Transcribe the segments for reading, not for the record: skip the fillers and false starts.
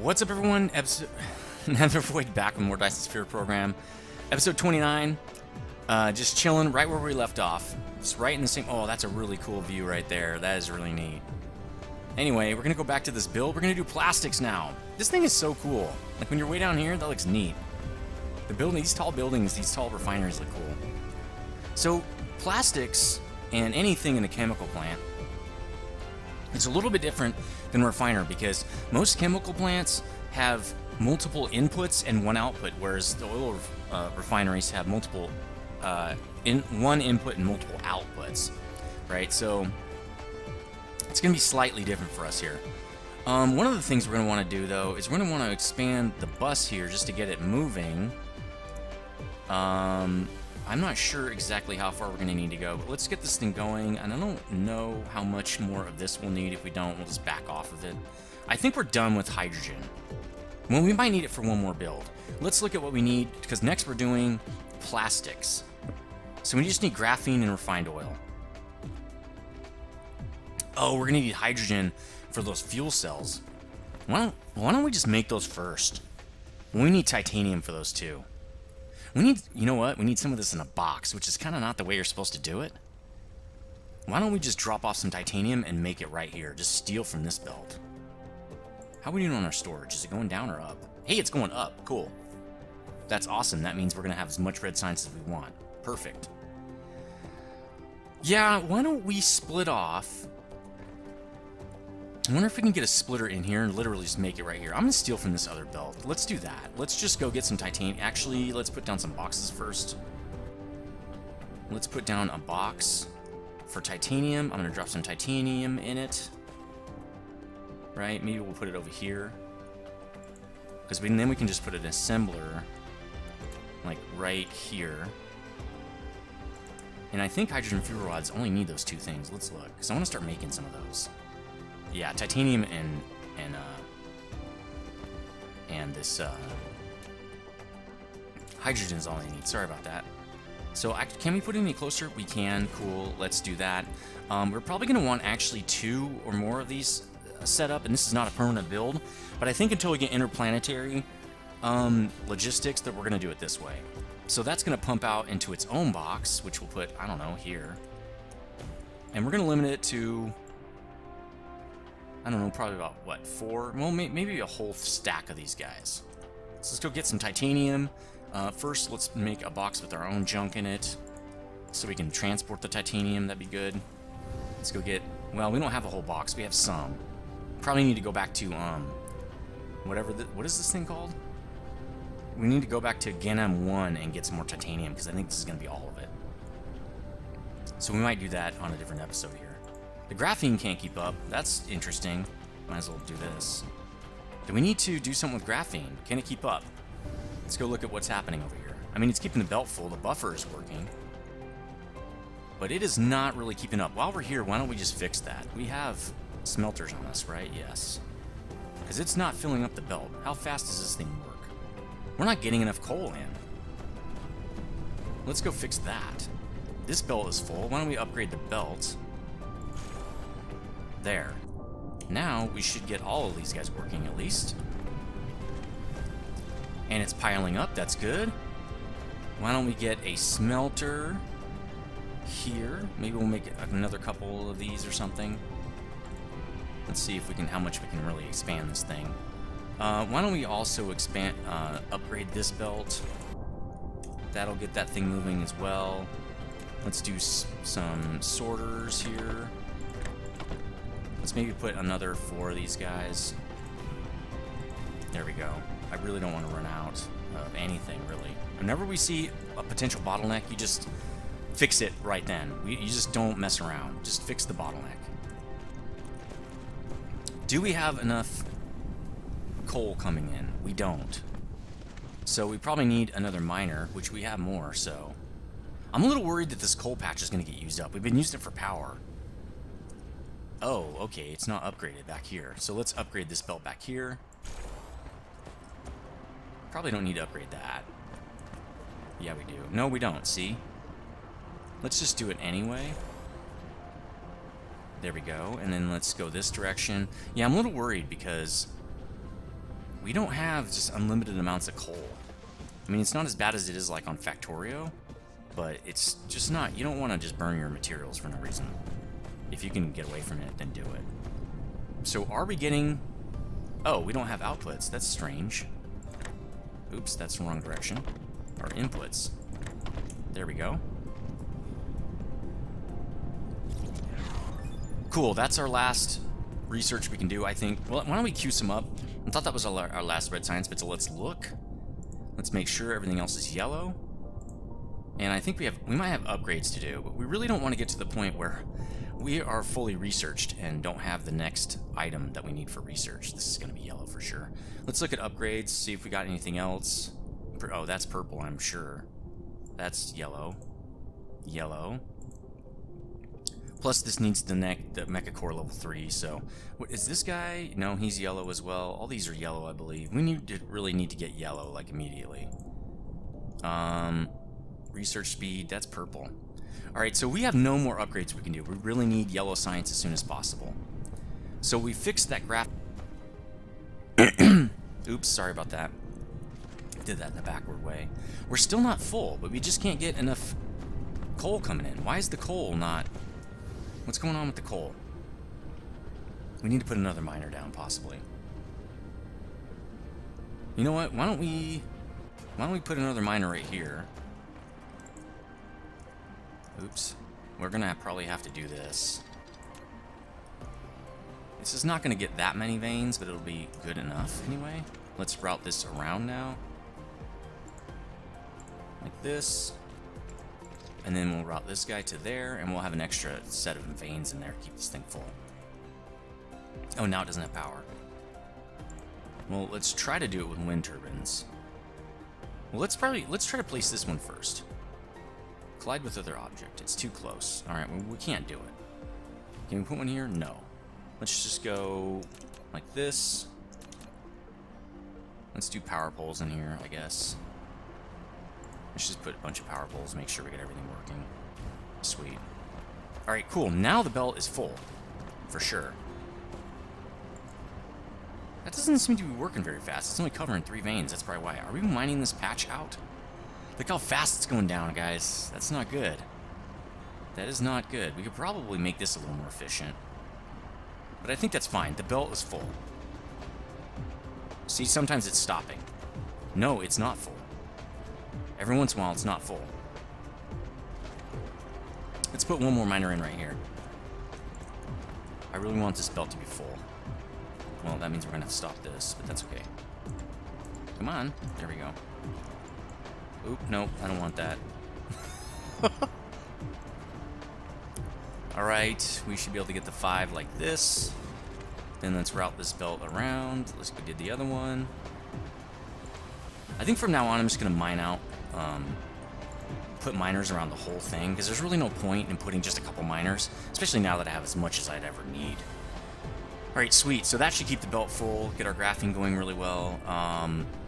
What's up, everyone? Another void back with more Dyson Sphere Program. Episode 29. Just chilling right where we left off. It's right in the same... Oh, that's a really cool view right there. That is really neat. Anyway, we're going to go back to this build. We're going to do plastics now. This thing is so cool. Like, when you're way down here, that looks neat. The building, these tall buildings, these tall refineries look cool. So, plastics and anything in a chemical plant, it's a little bit different than a refiner because most chemical plants have multiple inputs and one output, whereas the oil refineries have multiple one input and multiple outputs, right? So it's going to be slightly different for us here. One of the things we're going to want to do, though, is we're going to want to expand the bus here just to get it moving. I'm not sure exactly how far we're going to need to go, but let's get this thing going, and I don't know how much more of this we'll need. If we don't, we'll just back off of it. I think we're done with hydrogen. Well, we might need it for one more build. Let's look at what we need, because next we're doing plastics. So we just need graphene and refined oil. Oh, we're going to need hydrogen for those fuel cells. Why don't we just make those first? We need titanium for those too. We need, you know what? We need some of this in a box, which is kind of not the way you're supposed to do it. Why don't we just drop off some titanium and make it right here? Just steal from this belt. How are we doing on our storage? Is it going down or up? Hey, it's going up. Cool. That's awesome. That means we're going to have as much red science as we want. Perfect. Yeah, why don't we split off? I wonder if we can get a splitter in here and literally just make it right here. I'm going to steal from this other belt. Let's do that. Let's just go get some titanium. Actually, let's put down some boxes first. Let's put down a box for titanium. I'm going to drop some titanium in it. Right? Maybe we'll put it over here. Because then we can just put an assembler like right here. And I think hydrogen fuel rods only need those two things. Let's look. Because I want to start making some of those. Yeah, titanium and this hydrogen is all I need. Sorry about that. So can we put it any closer? We can. Cool. Let's do that. We're probably going to want actually 2 or more of these set up, and this is not a permanent build, but I think until we get interplanetary logistics that we're going to do it this way. So that's going to pump out into its own box, which we'll put, I don't know, here. And we're going to limit it to... I don't know, probably about, what, 4? Well, maybe a whole stack of these guys. So let's go get some titanium. First, let's make a box with our own junk in it so we can transport the titanium. That'd be good. Let's go get... Well, we don't have a whole box. We have some. Probably need to go back to, what is this thing called? We need to go back to Ganem 1 and get some more titanium, because I think this is going to be all of it. So we might do that on a different episode here. The graphene can't keep up. That's interesting. Might as well do this. Do we need to do something with graphene? Can it keep up? Let's go look at what's happening over here. I mean, it's keeping the belt full. The buffer is working. But it is not really keeping up. While we're here, why don't we just fix that? We have smelters on us, right? Yes. Because it's not filling up the belt. How fast does this thing work? We're not getting enough coal in. Let's go fix that. This belt is full. Why don't we upgrade the belt? There. Now we should get all of these guys working at least. And it's piling up. That's good. Why don't we get a smelter here? Maybe we'll make another couple of these or something. Let's see if we can, how much we can really expand this thing. Why don't we also expand, upgrade this belt? That'll get that thing moving as well. Let's do some sorters here. Let's maybe put another 4 of these guys. There we go. I really don't want to run out of anything, really. Whenever we see a potential bottleneck, you just fix it right then. You just don't mess around. Just fix the bottleneck. Do we have enough coal coming in? We don't. So we probably need another miner, which we have more, so... I'm a little worried that this coal patch is going to get used up. We've been using it for power. Oh, okay, it's not upgraded back here. So let's upgrade this belt back here. Probably don't need to upgrade that. Yeah, we do. No, we don't, see? Let's just do it anyway. There we go. And then let's go this direction. Yeah, I'm a little worried because we don't have just unlimited amounts of coal. I mean, it's not as bad as it is like on Factorio, but it's just not, you don't want to just burn your materials for no reason. If you can get away from it, then do it. So are we getting... Oh, we don't have outputs. That's strange. Oops, that's the wrong direction. Our inputs. There we go. Cool, that's our last research we can do, I think. Well, why don't we queue some up? I thought that was our last red science bit, so let's look. Let's make sure everything else is yellow. And I think we might have upgrades to do, but we really don't want to get to the point where we are fully researched and don't have the next item that we need for research. This is going to be yellow for sure. Let's look at upgrades, see if we got anything else. Oh, that's purple, I'm sure. That's yellow. Yellow. Plus, this needs the Mecha Core level 3, so... What, is this guy? No, he's yellow as well. All these are yellow, I believe. We really need to get yellow, like, immediately. Research speed, that's purple. Alright, so we have no more upgrades we can do. We really need yellow science as soon as possible. So we fixed that graph... Oops, sorry about that. Did that in the backward way. We're still not full, but we just can't get enough coal coming in. Why is the coal not... What's going on with the coal? We need to put another miner down, possibly. You know what? Why don't we put another miner right here? Oops. We're gonna probably have to do this. This is not gonna get that many veins, but it'll be good enough anyway. Let's route this around now. Like this. And then we'll route this guy to there, and we'll have an extra set of veins in there to keep this thing full. Oh, now it doesn't have power. Well, let's try to do it with wind turbines. Well, let's try to place this one first. Collide with other object. It's too close. Alright, well, we can't do it. Can we put one here? No. Let's just go like this. Let's do power poles in here, I guess. Let's just put a bunch of power poles, make sure we get everything working. Sweet. Alright, cool. Now the belt is full. For sure. That doesn't seem to be working very fast. It's only covering 3 veins. That's probably why. Are we mining this patch out? Look how fast it's going down, guys. That's not good. That is not good. We could probably make this a little more efficient. But I think that's fine. The belt is full. See, sometimes it's stopping. No, it's not full. Every once in a while, it's not full. Let's put one more miner in right here. I really want this belt to be full. Well, that means we're going to have to stop this, but that's okay. Come on. There we go. Oop, nope, I don't want that. Alright, we should be able to get the 5 like this. Then let's route this belt around. Let's go get the other one. I think from now on I'm just going to mine out, put miners around the whole thing, because there's really no point in putting just a couple miners, especially now that I have as much as I'd ever need. Alright, sweet. So that should keep the belt full, get our graphing going really well.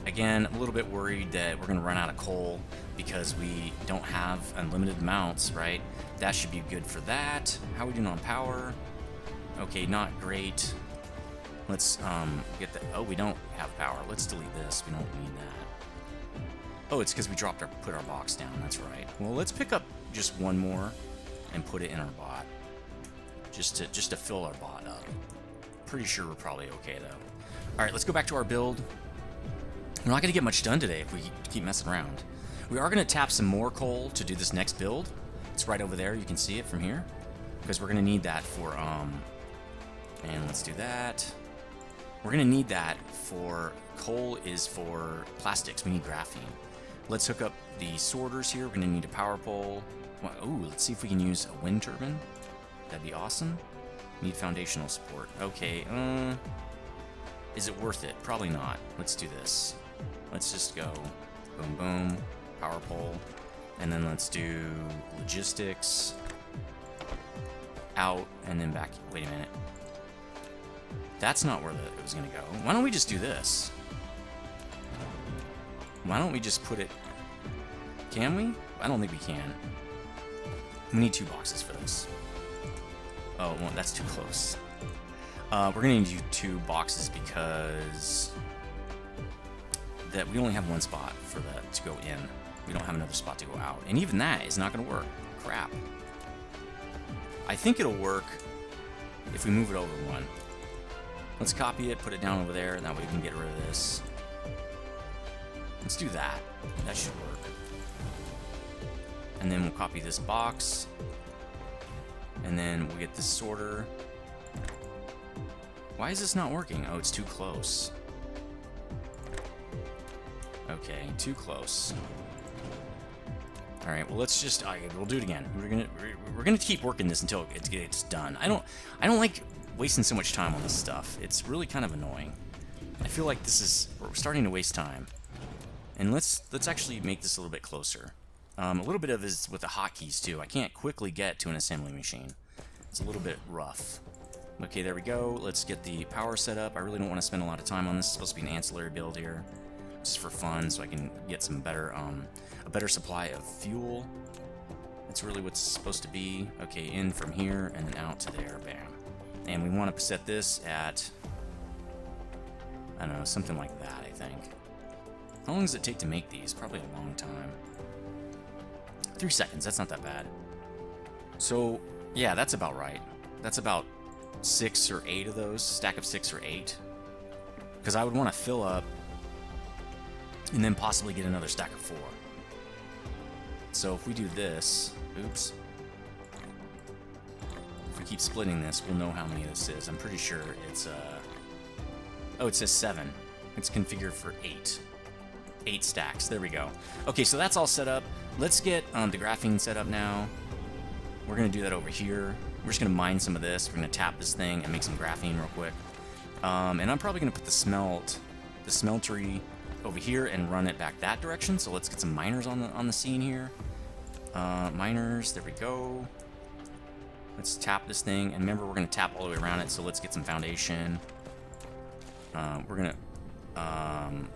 Again, I'm a little bit worried that we're going to run out of coal because we don't have unlimited amounts, right? That should be good for that. How are we doing on power? Okay, not great. Let's get the... Oh, we don't have power. Let's delete this. We don't need that. Oh, it's because we put our box down. That's right. Well, let's pick up just one more and put it in our bot. Just to fill our bot up. Pretty sure we're probably okay, though. Alright, let's go back to our build. We're not going to get much done today if we keep messing around. We are going to tap some more coal to do this next build. It's right over there. You can see it from here. Because we're going to need that for, and let's do that. We're going to need that for... Coal is for plastics. We need graphene. Let's hook up the sorters here. We're going to need a power pole. Well, ooh, let's see if we can use a wind turbine. That'd be awesome. Need foundational support. Okay, is it worth it? Probably not. Let's do this. Let's just go boom, boom, power pole, and then let's do logistics, out, and then back. Wait a minute. That's not where it was going to go. Why don't we just do this? Why don't we just put it... Can we? I don't think we can. We need 2 boxes for this. Oh, well, that's too close. We're going to need 2 boxes because that we only have one spot for that to go in. We don't have another spot to go out. And even that is not going to work. Crap. I think it'll work if we move it over one. Let's copy it, put it down over there, and that way we can get rid of this. Let's do that. That should work. And then we'll copy this box. And then we'll get this sorter. Why is this not working? Oh, it's too close. Okay, too close. All right, well, let's just we'll do it again. We're gonna keep working this until it's done. I don't like wasting so much time on this stuff. It's really kind of annoying. I feel like we're starting to waste time. And let's actually make this a little bit closer. A little bit of it is with the hotkeys too. I can't quickly get to an assembly machine. It's a little bit rough. Okay, there we go. Let's get the power set up. I really don't want to spend a lot of time on this. It's supposed to be an ancillary build here, just for fun, so I can get some better, a better supply of fuel. That's really what's supposed to be. Okay, in from here and then out to there. Bam. And we want to set this at, I don't know, something like that, I think. How long does it take to make these? Probably a long time. 3 seconds, that's not that bad. So, yeah, that's about right. That's about 6 or 8 of those, stack of 6 or 8. Because I would want to fill up and then possibly get another stack of 4. So if we do this, oops. If we keep splitting this, we'll know how many this is. I'm pretty sure it's, oh, it says 7. It's configured for 8. 8 stacks, there we go. Okay, so that's all set up. Let's get the graphene set up now. We're gonna do that over here. We're just gonna mine some of this. We're gonna tap this thing and make some graphene real quick. And I'm probably gonna put the smeltery over here and run it back that direction. So let's get some miners on the scene here. Miners, there we go. Let's tap this thing, and remember we're gonna tap all the way around it. So let's get some foundation.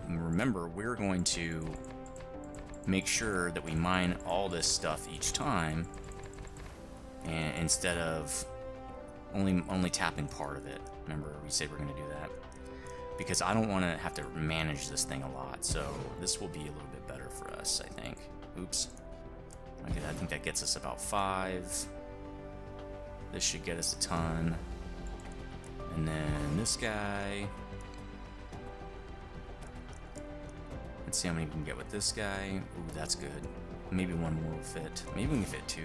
Remember we're going to make sure that we mine all this stuff each time, and instead of only tapping part of it. Remember we said we're going to do that because I don't want to have to manage this thing a lot, so this will be a little bit better for us, I think. Oops. Okay, I think that gets us about 5. This should get us a ton. And then this guy. Let's see how many we can get with this guy. Ooh, that's good. Maybe one more will fit. Maybe we can fit 2.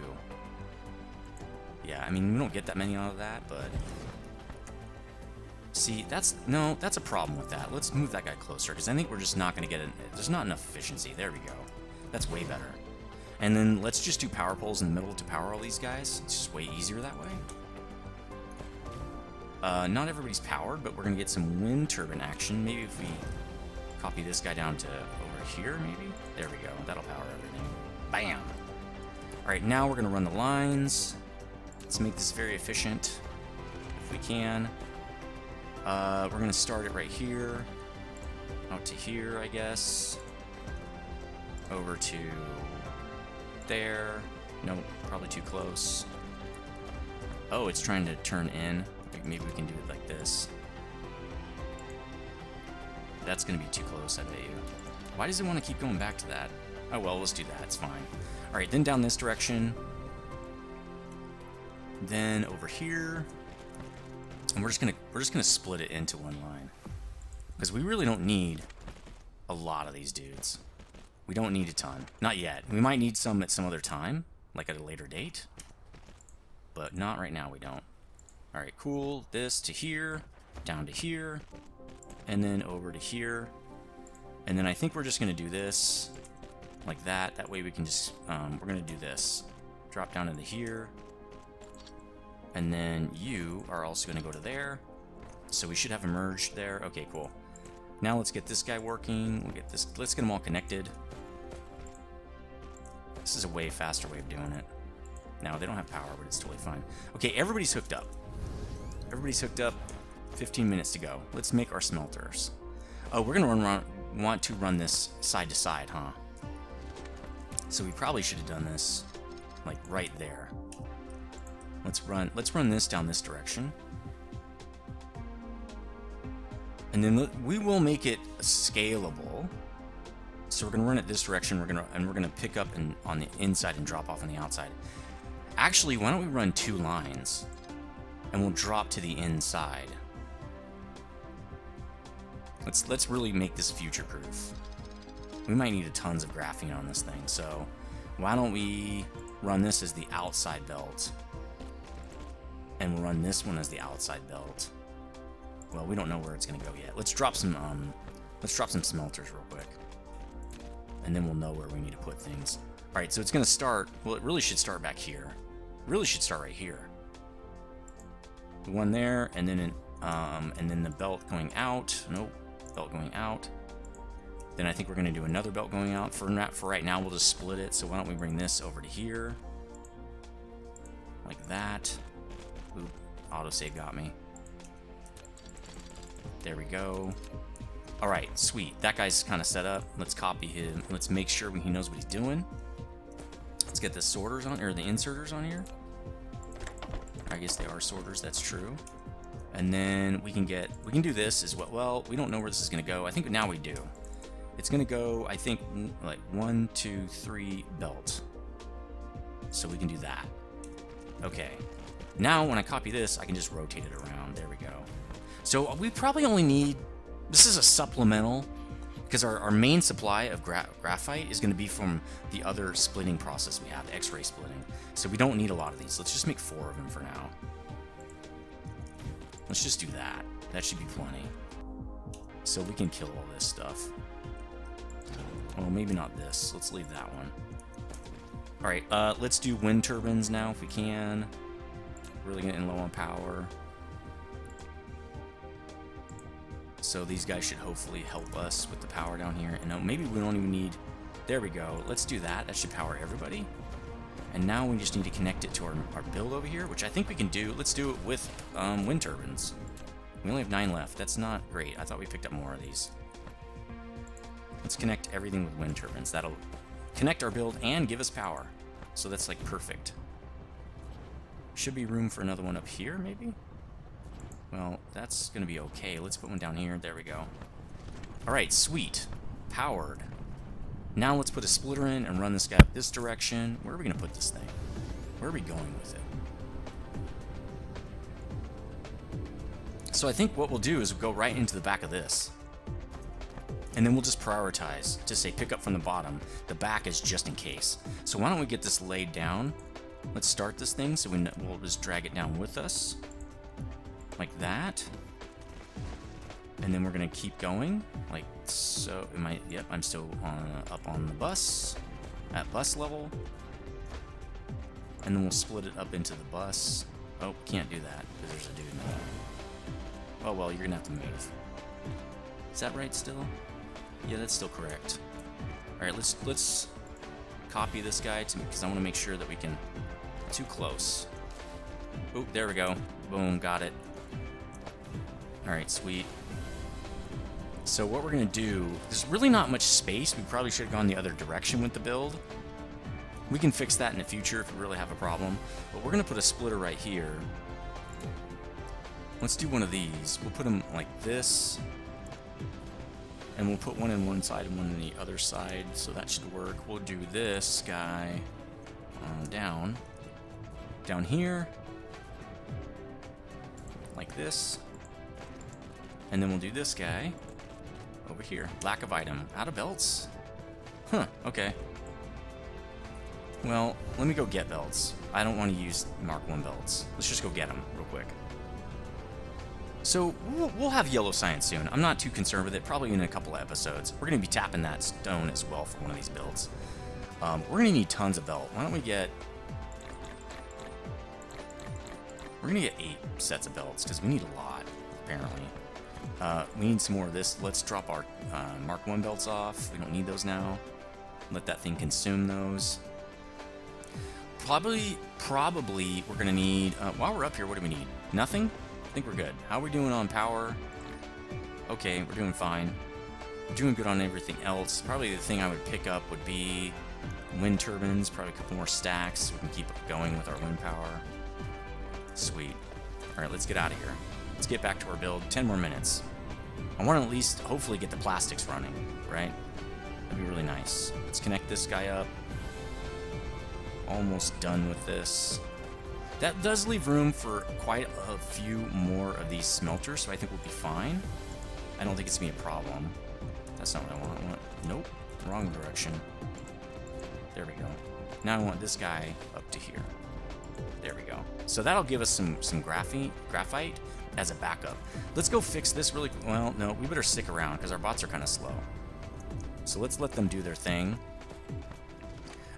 Yeah, I mean, we don't get that many out of that, but... See, that's a problem with that. Let's move that guy closer, because I think we're just not going to get it. There's not enough efficiency. There we go. That's way better. And then let's just do power poles in the middle to power all these guys. It's just way easier that way. Not everybody's powered, but we're going to get some wind turbine action. Maybe if we copy this guy down to over here, maybe? There we go. That'll power everything. Bam! Alright, now we're going to run the lines. Let's make this very efficient, if we can. We're going to start it right here. Out to here, I guess. Over to there. Nope, probably too close. Oh, it's trying to turn in. Maybe we can do it like this. That's going to be too close, I bet you. Why does it want to keep going back to that? Oh well, let's do that. It's fine. Alright, then down this direction. Then over here. And we're just gonna split it into one line. Because we really don't need a lot of these dudes. We don't need a ton. Not yet. We might need some at some other time, like at a later date. But not right now, we don't. Alright, cool. This to here, down to here, and then over to here. And then I think we're just gonna do this like that. That way we can just, we're gonna do this. Drop down into here. And then you are also gonna go to there. So we should have emerged there. Okay, cool. Now let's get this guy working. We'll get this, let's get them all connected. This is a way faster way of doing it. Now, they don't have power, but it's totally fine. Okay, everybody's hooked up. Everybody's hooked up. 15 minutes to go. Let's make our smelters. Oh, we're gonna want to run this side to side, huh? So we probably should have done this like right there. Let's run this down this direction. And then we will make it scalable. So we're gonna run it this direction. We're gonna pick up on the inside and drop off on the outside. Actually, why don't we run 2 lines, and we'll drop to the inside. Let's really make this future-proof. We might need tons of graphene on this thing, so why don't we run this as the outside belt, and we'll run this one as the outside belt. Well, we don't know where it's gonna go yet. Let's drop some smelters real quick, and then we'll know where we need to put things. All right, so it's gonna start. Well, it really should start back here. It really should start right here. The one there, and then the belt going out. Nope, belt going out. Then I think we're gonna do another belt going out. For right now, we'll just split it. So why don't we bring this over to here, like that. Oop, autosave got me. There we go. All right, sweet. That guy's kind of set up. Let's copy him. Let's make sure he knows what he's doing. Let's get the sorters on, or the inserters on here. I guess they are sorters, that's true. And then we can do this as well. Well, we don't know where this is gonna go. I think now we do. It's gonna go, I think, like 1, 2, 3 belt. So we can do that. Okay. Now when I copy this, I can just rotate it around. There we go. So we probably only need, this is a supplemental, because our main supply of graphite is going to be from the other splitting process we have, the X-ray splitting. So we don't need a lot of these. Let's just make 4 of them for now. Let's just do that. That should be plenty. So we can kill all this stuff. Well, maybe not this. Let's leave that one. All right, let's do wind turbines now if we can. Really getting low on power. So these guys should hopefully help us with the power down here. And maybe we don't even need... There we go. Let's do that. That should power everybody. And now we just need to connect it to our build over here, which I think we can do. Let's do it with wind turbines. We only have 9 left. That's not great. I thought we picked up more of these. Let's connect everything with wind turbines. That'll connect our build and give us power. So that's like perfect. Should be room for another one up here, maybe? Well, that's going to be okay. Let's put one down here. There we go. All right, sweet. Powered. Now let's put a splitter in and run this guy up this direction. Where are we going to put this thing? Where are we going with it? So I think what we'll do is we'll go right into the back of this. And then we'll just prioritize. Just say pick up from the bottom. The back is just in case. So why don't we get this laid down? Let's start this thing so we'll just drag it down with us. Like that. And then we're gonna keep going, like so. Yep, I'm still up on the bus, at bus level. And then we'll split it up into the bus. Oh, can't do that, because there's a dude in there. Oh well, you're gonna have to move. Is that right still? Yeah, that's still correct. Alright, let's copy this guy, because I want to make sure that we can... Too close. Oh, there we go. Boom, got it. Alright, sweet. So what we're going to do, there's really not much space. We probably should have gone the other direction with the build. We can fix that in the future if we really have a problem. But we're going to put a splitter right here. Let's do one of these. We'll put them like this. And we'll put one in one side and one on the other side. So that should work. We'll do this guy down here. Like this. And then we'll do this guy over here. Lack of item. Out of belts? Huh, okay. Well, let me go get belts. I don't want to use Mark 1 belts. Let's just go get them real quick. So, we'll have yellow science soon. I'm not too concerned with it. Probably in a couple of episodes. We're going to be tapping that stone as well for one of these builds. We're going to need tons of belt. Why don't we get... We're going to get 8 sets of belts, because we need a lot, apparently. We need some more of this. Let's drop our Mark 1 belts off. We don't need those now. Let that thing consume those. Probably we're going to need... while we're up here, what do we need? Nothing? I think we're good. How are we doing on power? Okay, we're doing fine. We're doing good on everything else. Probably the thing I would pick up would be wind turbines. Probably a couple more stacks so we can keep going with our wind power. Sweet. Alright, let's get out of here. Let's get back to our build. 10 more minutes. I want to at least hopefully get the plastics running, right? That'd be really nice. Let's connect this guy up. Almost done with this. That does leave room for quite a few more of these smelters, so I think we'll be fine. I don't think it's going to be a problem. That's not what I want. Nope, wrong direction. There we go. Now I want this guy up to here. There we go. So that'll give us some graphite as a backup. Let's go fix this really quick. Well, no, we better stick around because our bots are kind of slow. So let's let them do their thing.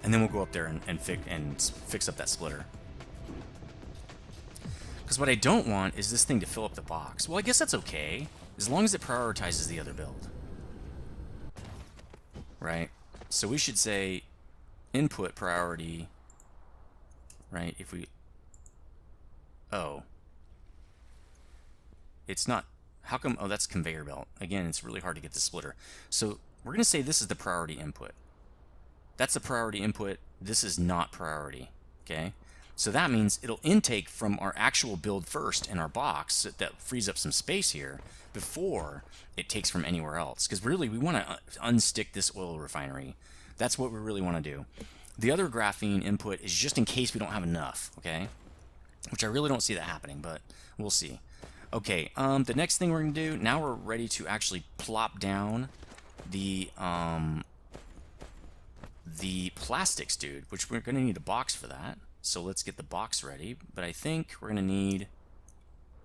And then we'll go up there and fix up that splitter. Because what I don't want is this thing to fill up the box. Well, I guess that's okay, as long as it prioritizes the other build. Right? So we should say input priority, right? If we... Oh. It's not... How come... Oh, that's conveyor belt. Again, it's really hard to get the splitter. So we're going to say this is the priority input. That's the priority input. This is not priority. Okay? So that means it'll intake from our actual build first in our box. That frees up some space here before it takes from anywhere else. Because really, we want to unstick this oil refinery. That's what we really want to do. The other graphene input is just in case we don't have enough. Okay? Which I really don't see that happening, but we'll see. Okay, the next thing we're going to do, now we're ready to actually plop down the plastics, dude, which we're going to need a box for that. So let's get the box ready, but I think we're going to need,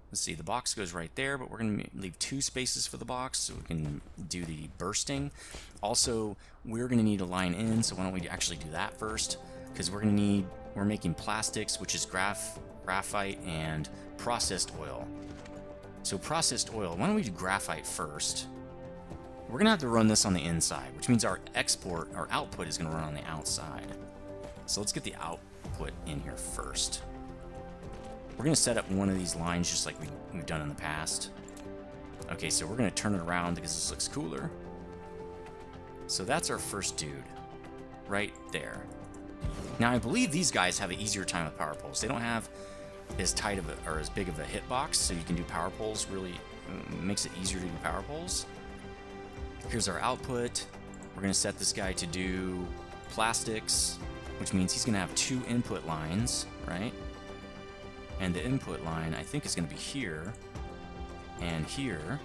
let's see, the box goes right there, but we're going to leave 2 spaces for the box so we can do the bursting. Also, we're going to need a line in, so why don't we actually do that first, because we're making plastics, which is graphite and processed oil. So processed oil, why don't we do graphite first? We're going to have to run this on the inside, which means our output is going to run on the outside. So let's get the output in here first. We're going to set up one of these lines just like we've done in the past. Okay, so we're going to turn it around because this looks cooler. So that's our first dude, right there. Now I believe these guys have an easier time with power poles. They don't have as tight of or as big of a hitbox, so you can do power poles. Really makes it easier to do power poles. Here's our output. We're going to set this guy to do plastics, which means he's going to have 2 input lines, right? And the input line, I think, is going to be here and here.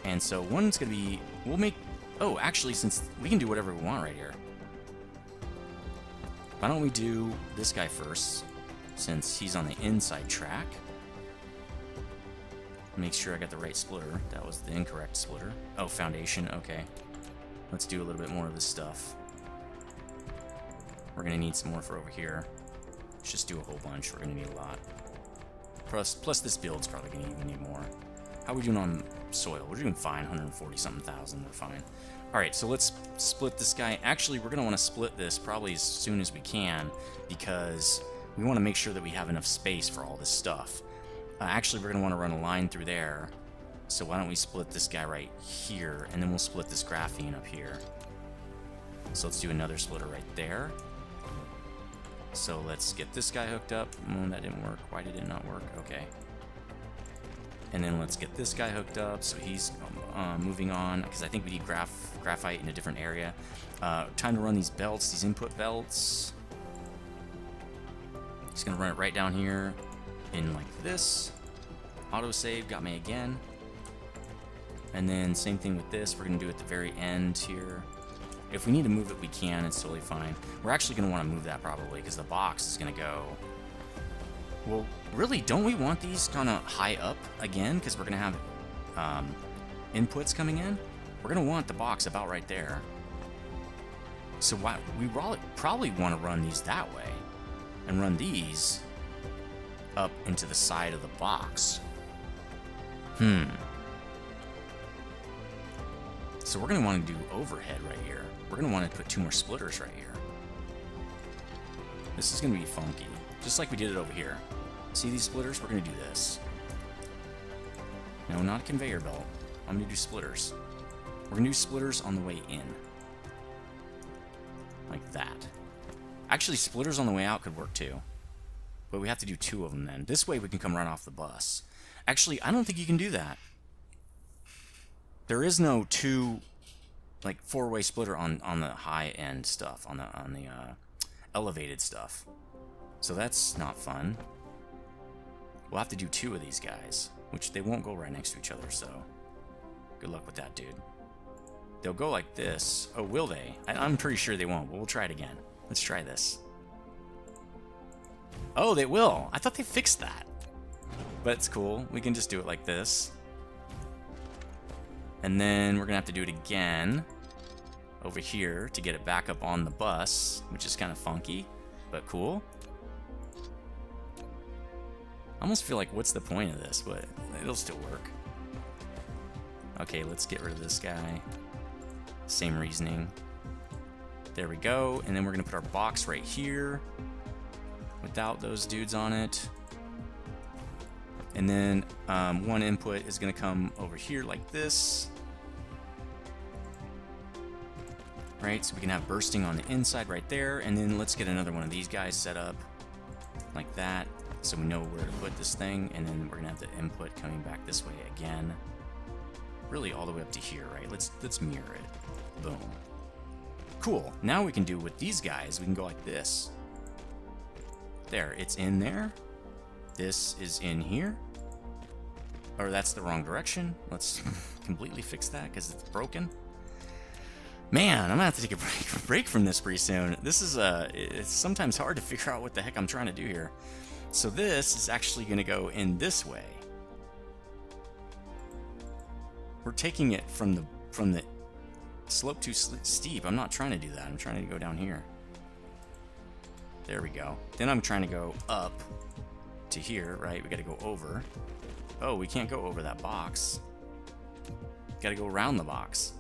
And so one's going to be, we'll make, oh, actually, since we can do whatever we want right here. Why don't we do this guy first, since he's on the inside track. Make sure I got the right splitter. That was the incorrect splitter. Oh, foundation, okay. Let's do a little bit more of this stuff. We're going to need some more for over here. Let's just do a whole bunch. We're going to need a lot. Plus this build's probably going to even need more. How are we doing on soil? We're doing fine, 140-something thousand. We're fine. Alright, so let's split this guy. Actually, we're going to want to split this probably as soon as we can, because we want to make sure that we have enough space for all this stuff. Actually, we're going to want to run a line through there. So why don't we split this guy right here, and then we'll split this graphene up here. So let's do another splitter right there. So let's get this guy hooked up. That didn't work. Why did it not work? Okay. And then let's get this guy hooked up, so he's moving on, because I think we need graphite in a different area. Time to run these belts, these input belts. Just going to run it right down here in like this. Autosave got me again. And then same thing with this. We're going to do it at the very end here. If we need to move it, we can. It's totally fine. We're actually going to want to move that probably, because the box is going to go... Well, really, don't we want these kind of high up again? Because we're going to have inputs coming in. We're going to want the box about right there. So we probably want to run these that way. And run these up into the side of the box. So we're going to want to do overhead right here. We're going to want to put 2 more splitters right here. This is going to be funky. Just like we did it over here. See these splitters? We're going to do this. No, not a conveyor belt. I'm going to do splitters. We're going to do splitters on the way in. Like that. Actually, splitters on the way out could work too. But we have to do 2 of them then. This way we can come right off the bus. Actually, I don't think you can do that. There is no 2 like four-way splitter on the high end stuff, on the elevated stuff. So that's not fun. We'll have to do 2 of these guys, which they won't go right next to each other, so good luck with that, dude. They'll go like this. Oh, will they? I'm pretty sure they won't, but we'll try it again. Let's try this. Oh, they will. I thought they fixed that. But it's cool. We can just do it like this. And then we're going to have to do it again over here to get it back up on the bus, which is kind of funky, but cool. I almost feel like, what's the point of this? But it'll still work. Okay, let's get rid of this guy. Same reasoning. There we go. And then we're going to put our box right here without those dudes on it. And then one input is going to come over here like this. Right, so we can have bursting on the inside right there. And then let's get another one of these guys set up like that, so we know where to put this thing. And then we're going to have the input coming back this way again. Really all the way up to here, right? Let's mirror it. Boom. Cool. Now we can do with these guys, we can go like this. There, it's in there. This is in here. Or that's the wrong direction. Let's completely fix that because it's broken. Man, I'm gonna have to take a break from this pretty soon. This is it's sometimes hard to figure out what the heck I'm trying to do here. So this is actually gonna go in this way. We're taking it from the slope too steep. I'm not trying to do that. I'm trying to go down here. There we go. Then I'm trying to go up to here, right? We got to go over. Oh, we can't go over that box. Got to go around the box.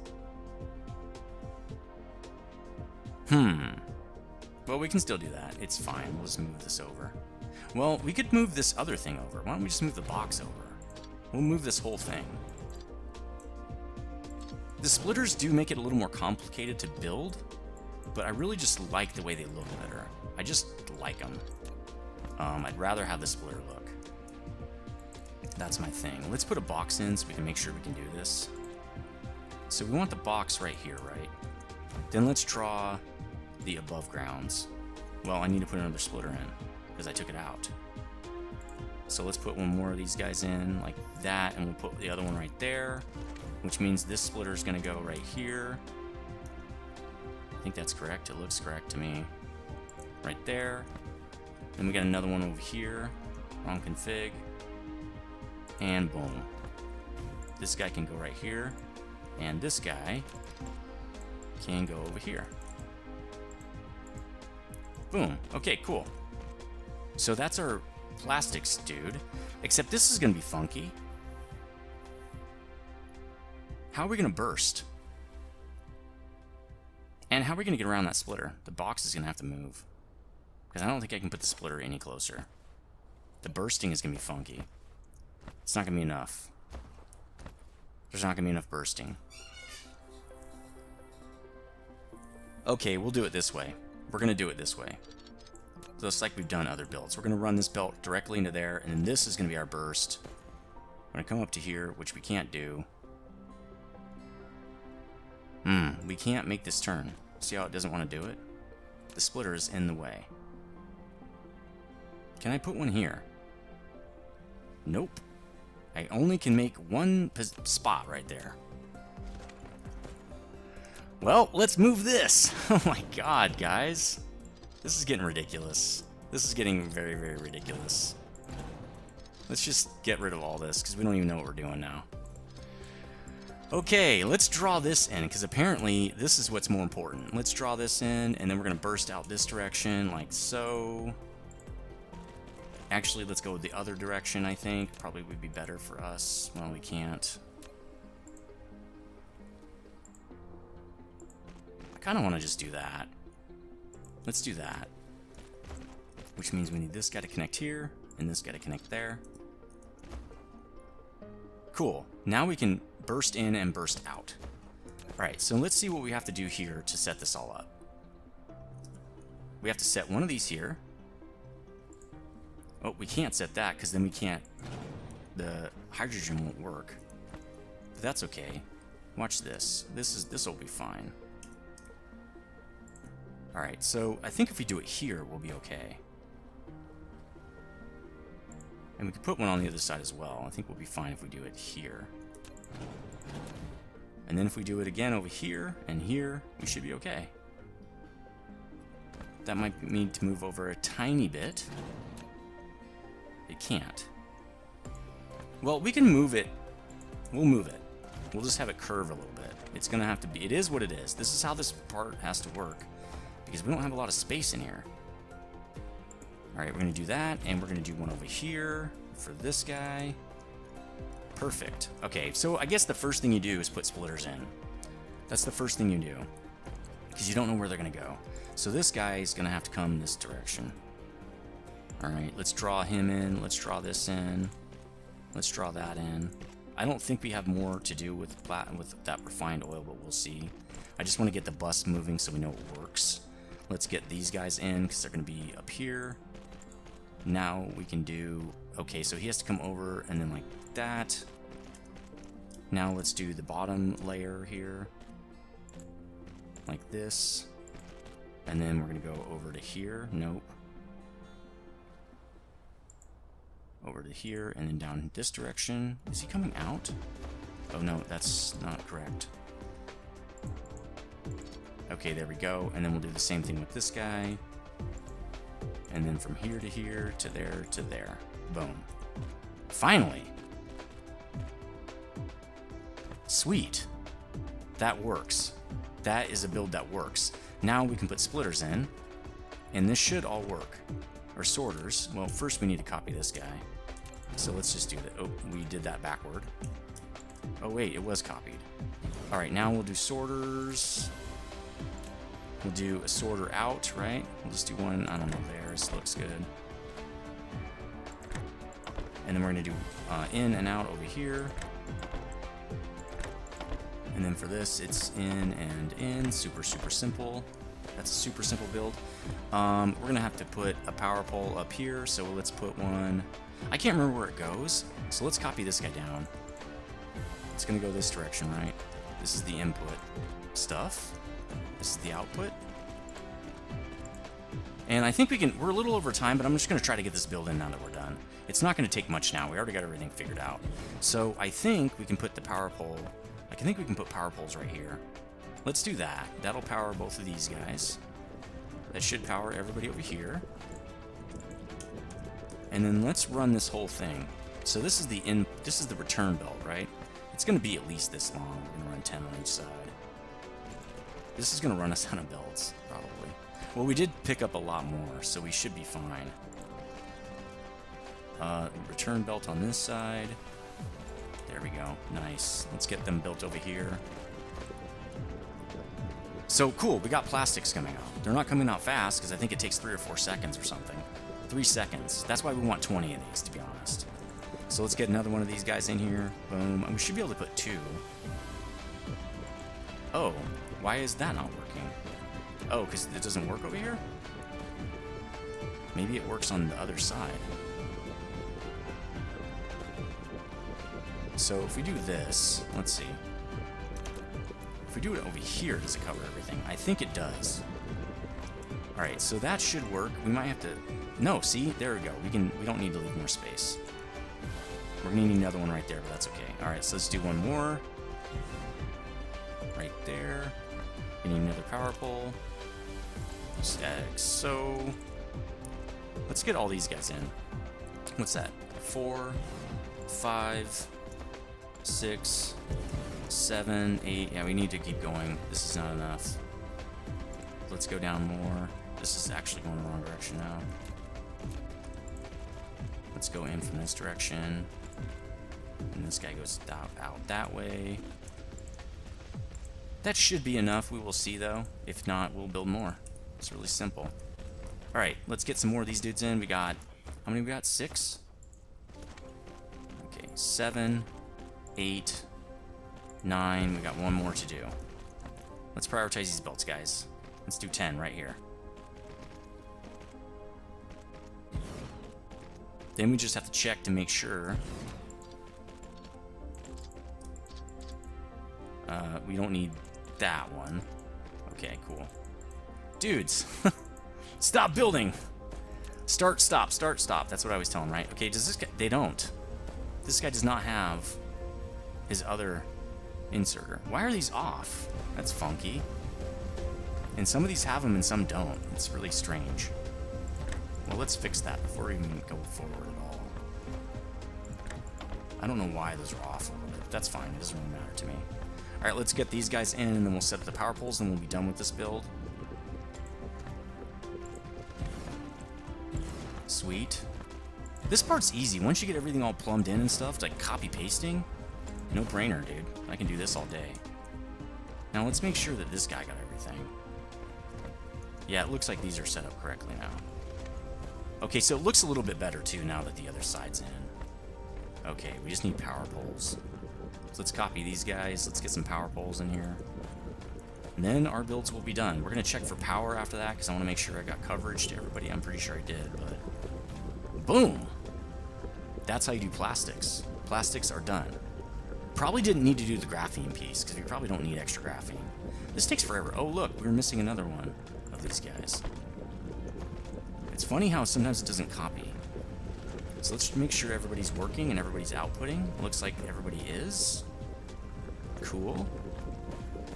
Well, we can still do that. It's fine. We'll just move this over. Well, we could move this other thing over. Why don't we just move the box over? We'll move this whole thing. The splitters do make it a little more complicated to build, but I really just like the way they look better. I just like them. I'd rather have the splitter look. That's my thing. Let's put a box in so we can make sure we can do this. So we want the box right here, right? Then let's draw the above grounds. Well, I need to put another splitter in because I took it out. So let's put one more of these guys in like that, and we'll put the other one right there, which means this splitter is going to go right here. I think that's correct. It looks correct to me. Right there. Then we got another one over here. Wrong config. And boom. This guy can go right here. And this guy can go over here. Boom. Okay, cool. So that's our plastics, dude. Except this is going to be funky. How are we going to burst? And how are we going to get around that splitter? The box is going to have to move. Because I don't think I can put the splitter any closer. The bursting is going to be funky. It's not going to be enough. There's not going to be enough bursting. Okay, we'll do it this way. We're going to do it this way. Just like we've done other builds. We're going to run this belt directly into there, and then this is going to be our burst. We're going to come up to here, which we can't do. We can't make this turn. See how it doesn't want to do it? The splitter is in the way. Can I put one here? Nope. I only can make one spot right there. Well, let's move this. Oh my god, guys. This is getting ridiculous. This is getting very, very ridiculous. Let's just get rid of all this, because we don't even know what we're doing now. Okay, let's draw this in, because apparently this is what's more important. Let's draw this in, and then we're going to burst out this direction, like so. Actually, let's go the other direction, I think. Probably would be better for us. Well, we can't. I kind of want to just do that. Let's do that. Which means we need this guy to connect here, and this guy to connect there. Cool. Now we can burst in and burst out. Alright, so let's see what we have to do here to set this all up. We have to set one of these here. Oh, we can't set that because then we can't... The hydrogen won't work. But that's okay. Watch this. This will be fine. Alright, so I think if we do it here, we'll be okay. And we could put one on the other side as well. I think we'll be fine if we do it here. And then if we do it again over here and here, we should be okay. That might need to move over a tiny bit. It can't. Well, we can move it. We'll move it. We'll just have it curve a little bit. It's going to have to be... It is what it is. This is how this part has to work. Because we don't have a lot of space in here. Alright, we're going to do that. And we're going to do one over here for this guy. Perfect. Okay, so I guess the first thing you do is put splitters in. That's the first thing you do. Because you don't know where they're going to go. So this guy is going to have to come this direction. Alright, let's draw him in. Let's draw this in. Let's draw that in. I don't think we have more to do with that refined oil, but we'll see. I just want to get the bus moving so we know it works. Let's get these guys in because they're going to be up here. Now we can do... Okay, so he has to come over and then like that. Now let's do the bottom layer here. Like this. And then we're going to go over to here. Nope. Over to here and then down this direction. Is he coming out? Oh no, that's not correct. Okay, there we go. And then we'll do the same thing with this guy. And then from here to here to there to there. Boom. Finally! Sweet. That works. That is a build that works. Now we can put splitters in. And this should all work. Or sorters. Well, first we need to copy this guy. So let's just do that. Oh, we did that backward. Oh wait, it was copied. Alright, now we'll do sorters. We'll do a sorter out, right? We'll just do one, I don't know, there. This looks good. And then we're going to do in and out over here. And then for this, it's in and in. Super, super simple. That's a super simple build. We're going to have to put a power pole up here, so let's put one... I can't remember where it goes, so let's copy this guy down. It's going to go this direction, right? This is the input stuff. This is the output. And I think we're a little over time, but I'm just going to try to get this build in now that we're done. It's not going to take much now. We already got everything figured out. So I think we can put the power pole... I think we can put power poles right here. Let's do that. That'll power both of these guys. That should power everybody over here. And then let's run this whole thing. So this is the return belt, right? It's going to be at least this long. We're going to run 10 on each side. This is going to run us out of belts, probably. Well, we did pick up a lot more, so we should be fine. Return belt on this side. There we go. Nice. Let's get them built over here. So, cool. We got plastics coming out. They're not coming out fast, because I think it takes 3 or 4 seconds or something. 3 seconds. That's why we want 20 of these, to be honest. So let's get another one of these guys in here. Boom. And we should be able to put 2. Oh, why is that not working? Oh, because it doesn't work over here? Maybe it works on the other side. So if we do this, let's see. If we do it over here, does it cover everything? I think it does. Alright, so that should work. We might have to... No, see? There we go. We don't need to leave more space. We're going to need another one right there, but that's okay. Alright, so let's do one more. Right there. We need another power pole. Static. So... let's get all these guys in. What's that? 4, 5, 6, 7, 8. Yeah, we need to keep going. This is not enough. Let's go down more. This is actually going the wrong direction now. Let's go in from this direction. And this guy goes out that way. That should be enough. We will see, though. If not, we'll build more. It's really simple. Alright, let's get some more of these dudes in. We got... how many we got? 6? Okay, 7, 8, 9. We got one more to do. Let's prioritize these belts, guys. Let's do 10 right here. Then we just have to check to make sure. We don't need that one. Okay, cool. Dudes, stop building. Start, stop, start, stop. That's what I was telling, right? Okay, does this guy... They don't. This guy does not have his other inserter. Why are these off? That's funky. And some of these have them and some don't. It's really strange. Well, let's fix that before we even go forward at all. I don't know why those are off a little bit. That's fine. It doesn't really matter to me. Alright, let's get these guys in, and then we'll set up the power poles, and we'll be done with this build. Sweet. This part's easy. Once you get everything all plumbed in and stuff, like copy-pasting, no brainer, dude. I can do this all day. Now, let's make sure that this guy got everything. Yeah, it looks like these are set up correctly now. Okay, so it looks a little bit better, too, now that the other side's in. Okay, we just need power poles. So let's copy these guys. Let's get some power poles in here. And then our builds will be done. We're going to check for power after that, because I want to make sure I got coverage to everybody. I'm pretty sure I did, but... Boom! That's how you do plastics. Plastics are done. Probably didn't need to do the graphene piece, because we probably don't need extra graphene. This takes forever. Oh, look, we were missing another one of these guys. It's funny how sometimes it doesn't copy. So let's make sure everybody's working and everybody's outputting. Looks like everybody is. Cool.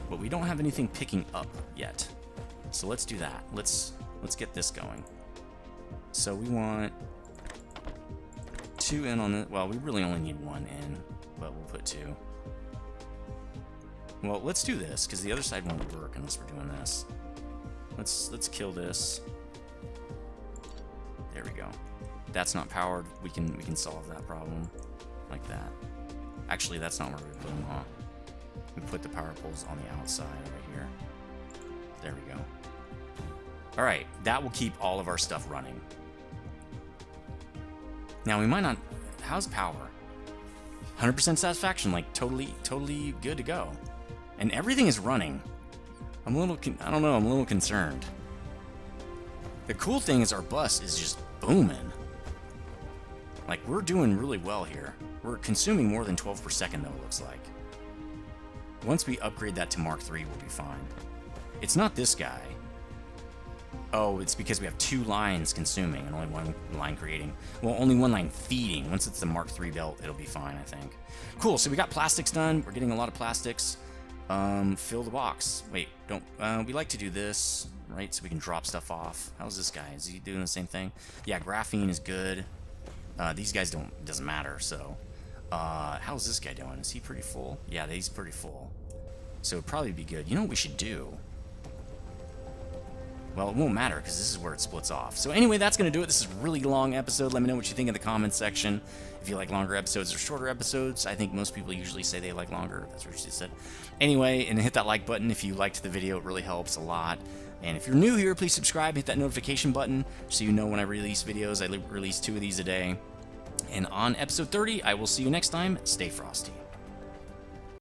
But we don't have anything picking up yet. So let's do that. Let's get this going. So we want 2 in on it. Well, we really only need 1 in, but we'll put 2. Well, let's do this, because the other side won't work unless we're doing this. Let's kill this. There we go. That's not powered. We can solve that problem like that. Actually, that's not where we put them, huh? We put the power poles on the outside right here. There we go. All right, that will keep all of our stuff running. Now we might not. How's power? 100% satisfaction, like totally good to go, and everything is running. I'm a little. I don't know. I'm a little concerned. The cool thing is our bus is just booming. Like, we're doing really well here. We're consuming more than 12 per second, though, it looks like. Once we upgrade that to Mark III, we'll be fine. It's not this guy. Oh, it's because we have 2 lines consuming and only 1 line creating. Well, only 1 line feeding. Once it's the Mark III belt, it'll be fine, I think. Cool, so we got plastics done. We're getting a lot of plastics. Fill the box. Wait, don't... we like to do this, right? So we can drop stuff off. How's this guy? Is he doing the same thing? Yeah, graphene is good. These guys doesn't matter, so... how's this guy doing? Is he pretty full? Yeah, he's pretty full. So it'd probably be good. You know what we should do? Well, it won't matter, because this is where it splits off. So anyway, that's going to do it. This is a really long episode. Let me know what you think in the comments section. If you like longer episodes or shorter episodes. I think most people usually say they like longer. That's what she said. Anyway, and hit that like button if you liked the video. It really helps a lot. And if you're new here, please subscribe. Hit that notification button so you know when I release videos. I release 2 of these a day. And on episode 30, I will see you next time. Stay frosty.